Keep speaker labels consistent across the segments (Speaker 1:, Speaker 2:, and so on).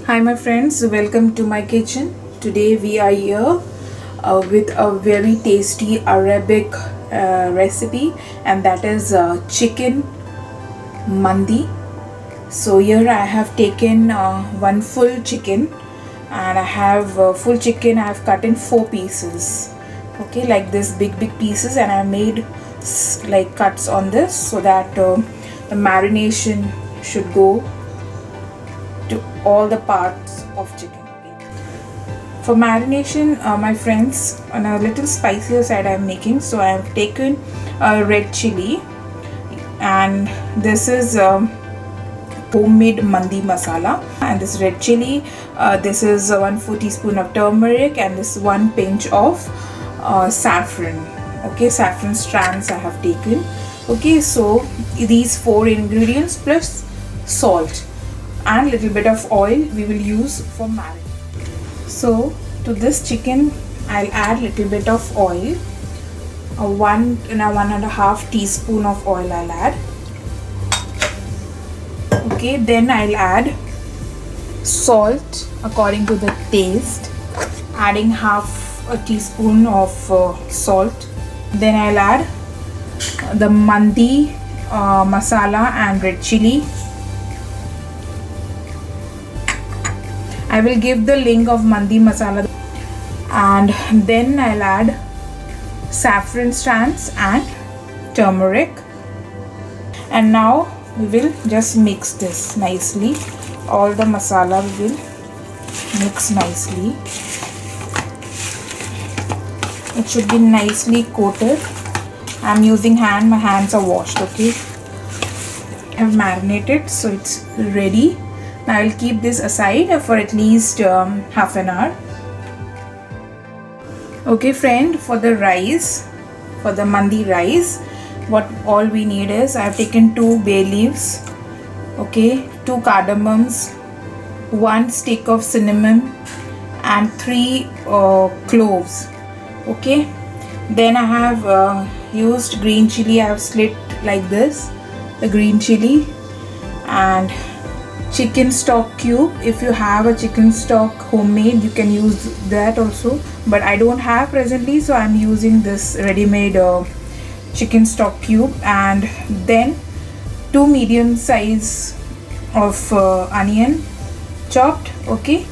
Speaker 1: Hi my friends, welcome to my kitchen. Today we are here with a very tasty Arabic recipe, and that is chicken mandi. So here I have taken one full chicken, and I have full chicken I have cut in 4 pieces. Okay, like this big pieces, and I made like cuts on this so that the marination should go to all the parts of chicken. For marination, my friends, on a little spicier side I am making. So I have taken red chili, and this is homemade mandi masala, and this red chili, this is 1/4 teaspoon of turmeric, and this 1 pinch of saffron. Okay, saffron strands I have taken. Okay, so these 4 ingredients plus salt and little bit of oil we will use for marinade. So to this chicken I'll add little bit of oil, 1.5 teaspoon of oil I'll add. Okay, then I'll add salt according to the taste, adding half a teaspoon of salt. Then I'll add the mandi masala and red chili. I will give the link of mandi masala, and then I'll add saffron strands and turmeric, and now we will just mix this nicely. All the masala we will mix nicely. It should be nicely coated. I'm using hand, my hands are washed. Okay, I have marinated, so it's ready. Now I'll keep this aside for at least half an hour. Okay friend, for the rice, for the mandi rice, what all we need is, I have taken 2 bay leaves, okay, 2 cardamoms, 1 stick of cinnamon, and 3 cloves. Okay, then I have used green chili. I have slit like this the green chili, and chicken stock cube. If you have a chicken stock homemade, you can use that also, but I don't have presently, so I'm using this ready-made chicken stock cube. And then 2 medium size of onion chopped. Okay,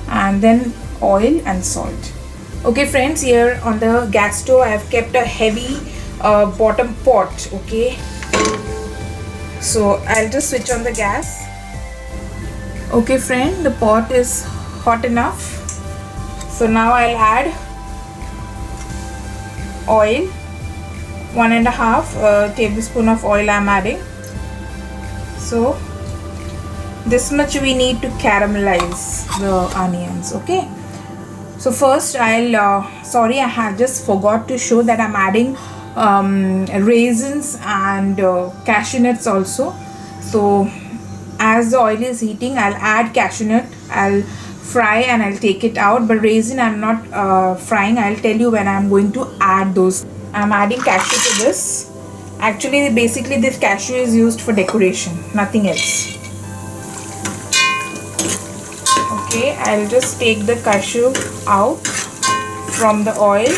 Speaker 1: and then oil and salt. Okay friends, here on the gas stove I have kept a heavy bottom pot. Okay, so I'll just switch on the gas. Okay friend, the pot is hot enough. So now I'll add oil, 1.5 tablespoon of oil I'm adding. So this much we need to caramelize the onions. Okay, so first I'll sorry, I have just forgot to show that I'm adding raisins and cashew nuts also. So as the oil is heating, I'll add cashew nut, I'll fry and I'll take it out, but raisin I'm not frying. I'll tell you when I'm going to add those. I'm adding cashew to this. Actually, basically this cashew is used for decoration, nothing else. Okay, I'll just take the cashew out from the oil.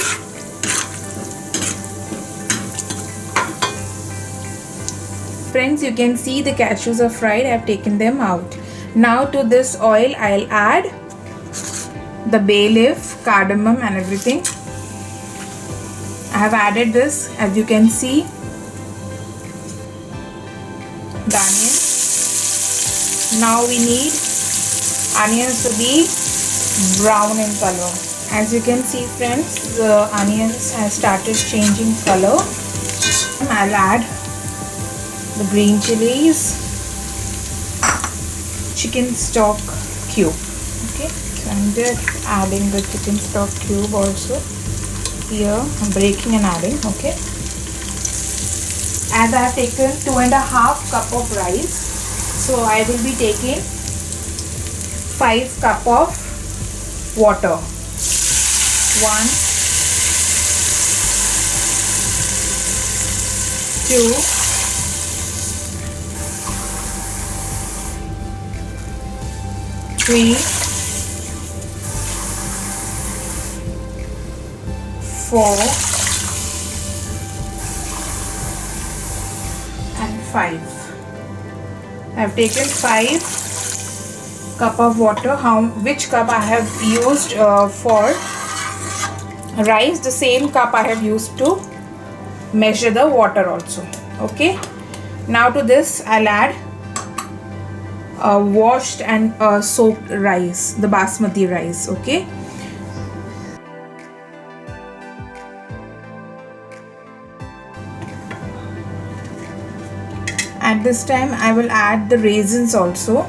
Speaker 1: Friends, you can see the cashews are fried. I have taken them out. Now to this oil I'll add the bay leaf, cardamom and everything. I have added this, as you can see, the onion. Now we need onions to be brown in color. As you can see friends, the onions have started changing color. I'll add the green chilies, chicken stock cube. Okay, so I'm just adding the chicken stock cube also. Here I'm breaking and adding. Okay, as I have taken 2.5 cup of rice, so I will be taking 5 cup of water. 1, 2, 3, 3, 4 and 5. I've taken 5 cup of water. Which cup I have used for rice, the same cup I have used to measure the water also. Okay, now to this I'll add washed and soaked rice, the basmati rice. Okay, at this time I will add the raisins also,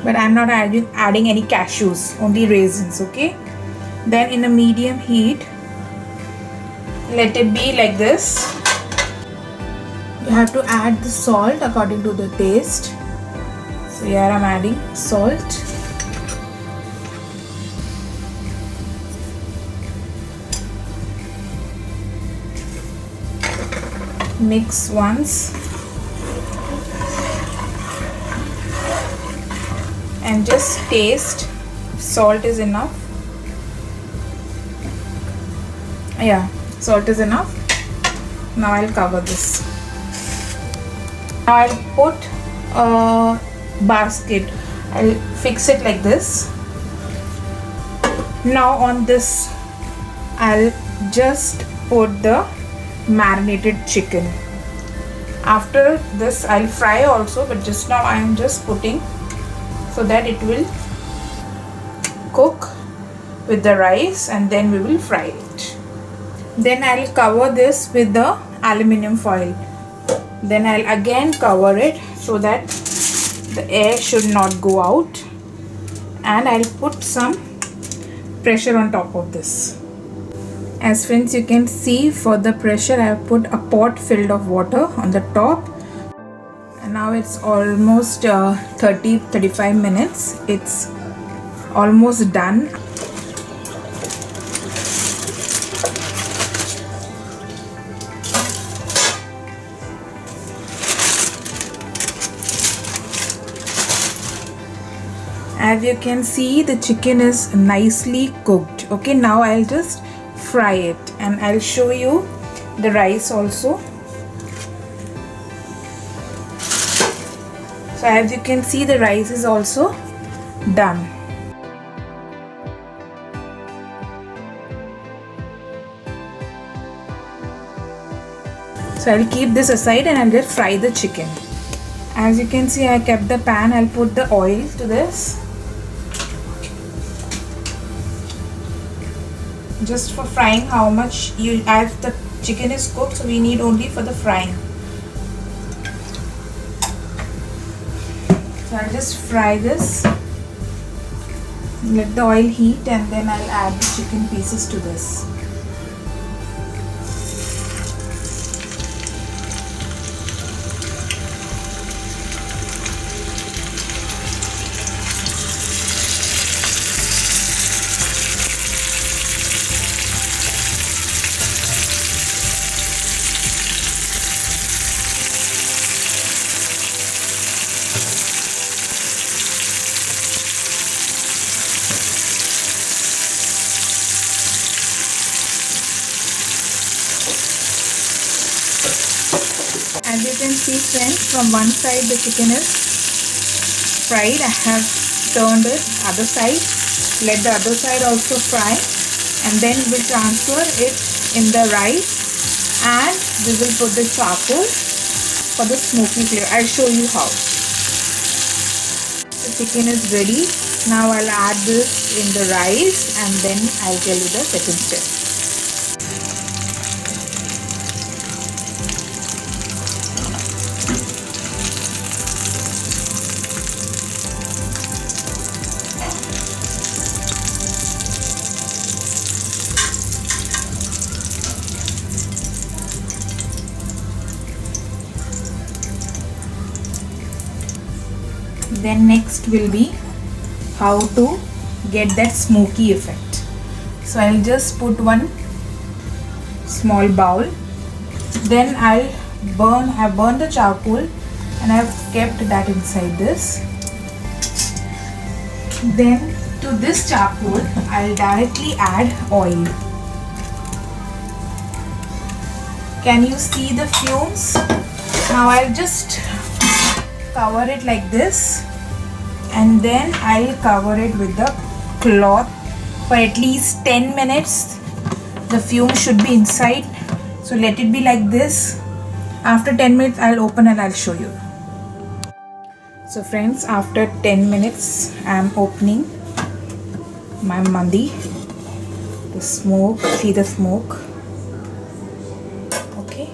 Speaker 1: but I'm not adding any cashews, only raisins. Okay, then in a medium heat, let it be like this. You have to add the salt according to the taste. So here I'm adding salt. Mix once and just taste if salt is enough. Yeah, salt is enough. Now I'll cover this. Now I'll put a basket. I'll fix it like this. Now on this I'll just put the marinated chicken. After this I'll fry also, but just now I am just putting so that it will cook with the rice and then we will fry it. Then I'll cover this with the aluminium foil. Then I'll again cover it so that the air should not go out, and I'll put some pressure on top of this. As friends, you can see for the pressure I have put a pot filled of water on the top, and now it's almost 30-35 minutes. It's almost done. As you can see, the chicken is nicely cooked. Okay, now I'll just fry it and I'll show you the rice also. So as you can see, the rice is also done. So I'll keep this aside and I'll just fry the chicken. As you can see, I kept the pan. I'll put the oil to this. Just for frying, how much you add, the chicken is cooked, so we need only for the frying. So I'll just fry this, let the oil heat, and then I'll add the chicken pieces to this. As you can see, friends, from one side the chicken is fried. I have turned it other side. Let the other side also fry, and then we'll transfer it in the rice and we will put the charcoal for the smoky flavor. I'll show you how. The chicken is ready. Now I'll add this in the rice and then I'll tell you the second step. Then next will be how to get that smoky effect. So I'll just put one small bowl. Then I'll burn the charcoal and I've kept that inside this. Then to this charcoal I'll directly add oil. Can you see the fumes? Now I'll just cover it like this, and then I'll cover it with the cloth for at least 10 minutes. The fume should be inside, so let it be like this. After 10 minutes I'll open and I'll show you. So friends, after 10 minutes I'm opening my mandi. The smoke, see the smoke. Okay,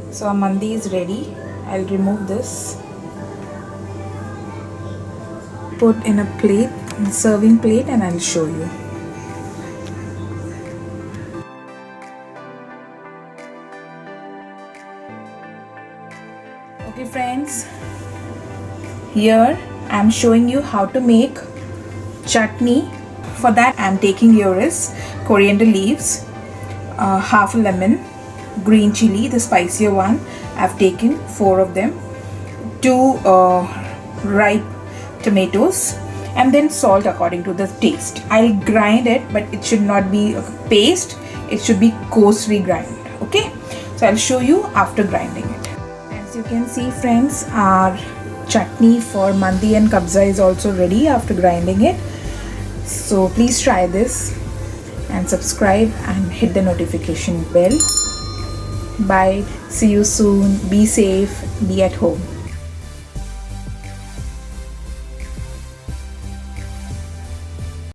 Speaker 1: so our mandi is ready. I'll remove this, put in a plate, serving plate, and I'll show you. Okay friends, here I'm showing you how to make chutney. For that I'm taking here is coriander leaves, half a lemon, green chili, the spicier one. I've taken 4 of them, 2 ripe tomatoes, and then salt according to the taste. I'll grind it, but it should not be a paste, it should be coarsely ground. Okay, so I'll show you after grinding it. As you can see friends, our chutney for mandi and kabza is also ready after grinding it. So please try this and subscribe and hit the notification bell. Bye, see you soon, be safe, be at home.